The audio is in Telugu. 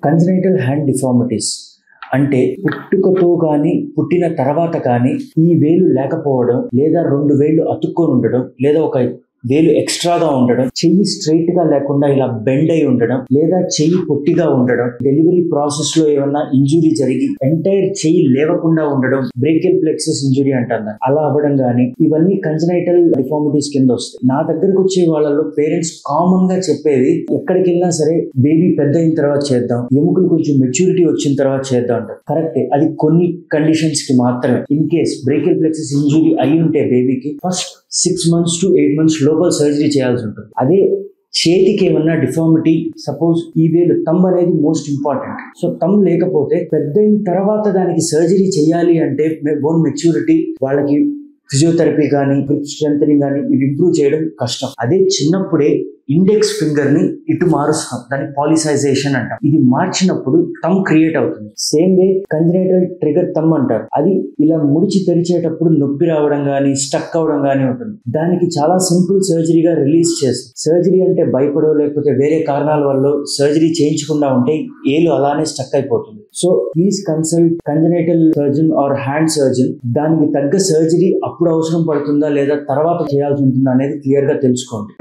కంజనైటల్ హ్యాండ్ డిఫార్మిటీస్ అంటే పుట్టుకతో కానీ పుట్టిన తర్వాత కానీ ఈ వేలు లేకపోవడం, లేదా 2 వేళ్ళు అతుక్కొని ఉండడం, లేదా ఒక వేలు ఎక్స్ట్రాగా ఉండడం, చెయ్యి స్ట్రైట్ గా లేకుండా ఇలా బెండ్ అయి ఉండడం, లేదా చెయ్యి పొట్టిగా ఉండడం, డెలివరీ ప్రాసెస్ లో ఏమన్నా ఇంజురీ జరిగి ఎంటైర్ చెయ్యి లేవకుండా ఉండడం, బ్రేకియల్ ప్లెక్సస్ ఇంజురీ అంటారు, అలా అవ్వడం కానీ, ఇవన్నీ కంజనైటల్ డిఫార్మిటీస్ కింద వస్తాయి. నా దగ్గరకు వచ్చే వాళ్ళలో పేరెంట్స్ కామన్ గా చెప్పేది, ఎక్కడికి వెళ్ళినా సరే బేబీ పెద్ద అయిన తర్వాత చేద్దాం, ఎముకలు కొంచెం మెచ్యూరిటీ వచ్చిన తర్వాత చేద్దాం అంటారు. కరెక్టే, అది కొన్ని కండిషన్స్ కి మాత్రమే. In case brachial plexus injury అయి ఉంటే బేబీకి ఫస్ట్ 6 months to 8 months లోపల సర్జరీ చేయాల్సి ఉంటుంది. అదే చేతికి ఏమన్నా డిఫార్మిటీ, సపోజ్ ఈ వేలు థంబ్ అనేది మోస్ట్ ఇంపార్టెంట్. సో థంబ్ లేకపోతే పెద్ద అయిన తర్వాత దానికి సర్జరీ చేయాలి అంటే బోన్ మెచ్యూరిటీ, వాళ్ళకి ఫిజియోథెరపీ కానీ గ్రిప్ స్ట్రెంథనింగ్ కానీ ఇవి ఇంప్రూవ్ చేయడం కష్టం. అదే చిన్నప్పుడే ఇండెక్స్ ఫింగర్ ని ఇటు మారుస్తాం, దాన్ని పాలిసైజేషన్ అంటాం. ఇది మార్చినప్పుడు థంబ్ క్రియేట్ అవుతుంది. Same way congenital trigger thumb అంటారు. అది ఇలా ముడిచి తెరిచేటప్పుడు నొప్పి రావడం కానీ స్టక్ అవడం కానీ ఉంటుంది. దానికి చాలా సింపుల్ సర్జరీగా రిలీజ్ చేస్తాం. సర్జరీ అంటే భయపడో లేకపోతే వేరే కారణాల వల్ల సర్జరీ చేయించకుండా ఉంటే ఏలు అలానే స్టక్ అయిపోతుంది. So please consult congenital surgeon or hand surgeon. దానికి తగ్గ సర్జరీ అప్పుడు అవసరం పడుతుందా లేదా తర్వాత చేయాల్సి ఉంటుందా అనేది క్లియర్ గా తెలుసుకోండి.